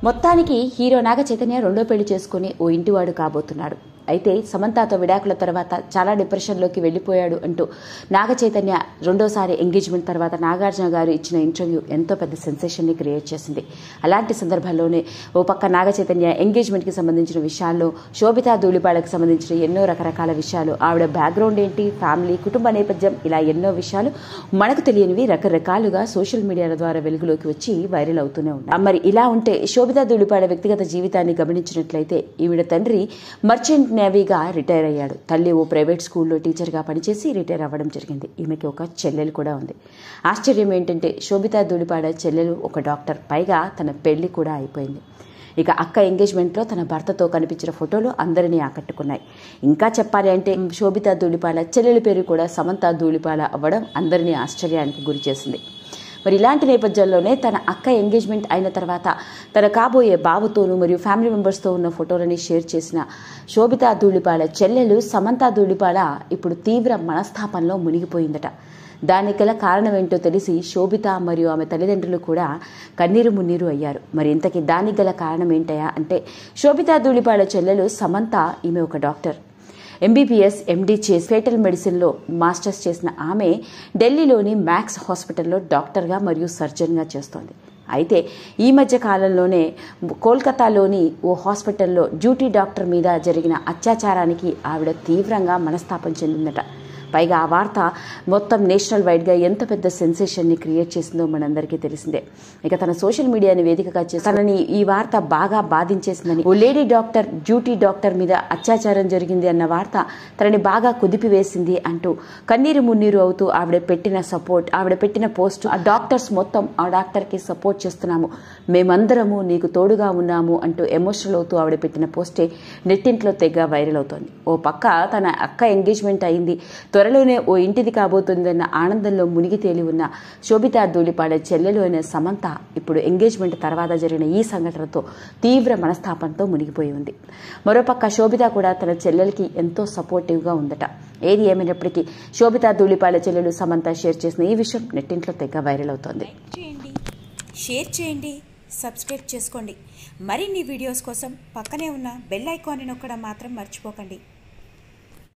మొత్తానికి హీరో నాగ చైతన్య రెండో పెళ్లి చేసుకుని ఓ ఇంటివాడు కాబోతున్నాడు. అయితే సమంతతో విడాకుల తర్వాత చాలా డిప్రెషన్లోకి వెళ్ళిపోయాడు అంటూ నాగ చైతన్య రెండోసారి ఎంగేజ్మెంట్ తర్వాత నాగార్జున గారు ఇచ్చిన ఇంటర్వ్యూ ఎంతో పెద్ద సెన్సేషన్ని క్రియేట్ చేసింది. అలాంటి సందర్భాల్లోనే ఓ పక్క నాగ చైతన్య ఎంగేజ్మెంట్కి సంబంధించిన విషయాల్లో, శోభితా ధూళిపాడకు సంబంధించిన ఎన్నో రకరకాల విషయాలు, ఆవిడ బ్యాక్గ్రౌండ్ ఏంటి, ఫ్యామిలీ, కుటుంబ నేపథ్యం, ఇలా ఎన్నో విషయాలు మనకు తెలియనివి రకరకాలుగా సోషల్ మీడియాల ద్వారా వెలుగులోకి వచ్చి వైరల్ అవుతూనే ఉన్నాయి. మరి ఇలా ఉంటే శోభితా ధూళిపాడ వ్యక్తిగత జీవితాన్ని గమనించినట్లయితే ఈవిడ తండ్రి మర్చెంట్ నేవీగా రిటైర్ అయ్యాడు. తల్లి ఓ ప్రైవేట్ స్కూల్లో టీచర్గా పనిచేసి రిటైర్ అవ్వడం జరిగింది. ఈమెకి ఒక చెల్లెలు కూడా ఉంది. ఆశ్చర్యం ఏంటంటే శోభితా ధూళిపాడ చెల్లెలు ఒక డాక్టర్, పైగా తన పెళ్లి కూడా అయిపోయింది. ఇక అక్క ఎంగేజ్మెంట్లో తన భర్తతో కనిపించిన ఫోటోలు అందరినీ ఆకట్టుకున్నాయి. ఇంకా చెప్పాలి అంటే శోభితా ధూళిపాడ చెల్లెలి పేరు కూడా సమంత ధూళిపాడ అవ్వడం అందరినీ ఆశ్చర్యానికి గురి చేసింది. మరి ఇలాంటి నేపథ్యంలోనే తన అక్క ఎంగేజ్మెంట్ అయిన తర్వాత తన కాబోయే బావతోనూ మరియు ఫ్యామిలీ మెంబర్స్తో ఉన్న ఫోటోలని షేర్ చేసిన శోభితా ధూళిపాడ చెల్లెలు సమంత ధూళిపాడ ఇప్పుడు తీవ్ర మనస్తాపంలో మునిగిపోయిందట. దానికి గల కారణం ఏంటో తెలిసి శోభిత మరియు ఆమె తల్లిదండ్రులు కూడా కన్నీరు మున్నీరు అయ్యారు. మరి ఇంతకీ దానికి గల కారణం ఏంటయా అంటే శోభితా ధూళిపాడ చెల్లెలు సమంత, ఈమె ఒక డాక్టర్. ఎంబీబీఎస్, ఎండీ చేసి ఫేటల్ మెడిసిన్లో మాస్టర్స్ చేసిన ఆమె ఢిల్లీలోని మ్యాక్స్ హాస్పిటల్లో డాక్టర్గా మరియు సర్జన్గా చేస్తోంది. అయితే ఈ మధ్య కాలంలోనే కోల్కతాలోని ఓ హాస్పిటల్లో డ్యూటీ డాక్టర్ మీద జరిగిన అత్యాచారానికి ఆవిడ తీవ్రంగా మనస్తాపం చెందిందట. పైగా ఆ వార్త మొత్తం నేషనల్ వైడ్గా ఎంత పెద్ద సెన్సేషన్ని క్రియేట్ చేసిందో మనందరికీ తెలిసిందే. ఇక తన సోషల్ మీడియాని వేదికగా చేసి తనని ఈ వార్త బాగా బాధించేసిందని, ఓ లేడీ డాక్టర్ డ్యూటీ డాక్టర్ మీద అత్యాచారం జరిగింది అన్న వార్త తనని బాగా కుదిపివేసింది అంటూ కన్నీరు మున్నీరు అవుతూ ఆవిడ పెట్టిన సపోర్ట్, ఆవిడ పెట్టిన పోస్ట్, ఆ డాక్టర్స్ మొత్తం ఆ డాక్టర్కి సపోర్ట్ చేస్తున్నాము, మేమందరము నీకు తోడుగా ఉన్నాము అంటూ ఎమోషనల్ అవుతూ ఆవిడ పెట్టిన పోస్టే నెట్టింట్లో తెగ వైరల్ అవుతోంది. ఓ పక్క తన అక్క ఎంగేజ్మెంట్ అయింది, త్వరలోనే ఓ ఇంటిది కాబోతుందన్న ఆనందంలో మునిగి తేలి ఉన్న శోభితా ధూళిపాడ చెల్లెలు అయిన సమంత ఇప్పుడు ఎంగేజ్మెంట్ తర్వాత జరిగిన ఈ సంఘటనతో తీవ్ర మనస్తాపంతో మునిగిపోయి ఉంది. మరోపక్క శోభిత కూడా తన చెల్లెలకి ఎంతో సపోర్టివ్గా ఉందట. ఏది ఏమైనప్పటికీ శోభితా ధూళిపాడ చెల్లెలు సమంత షేర్ చేసిన ఈ విషయం నెట్టింట్లో తెగ వైరల్ అవుతోంది. షేర్ చేయండి, సబ్స్క్రైబ్ చేసుకోండి. మరిన్ని వీడియోస్ కోసం పక్కనే ఉన్న బెల్ ఐకాన్ని నొక్కడం మాత్రం మర్చిపోకండి.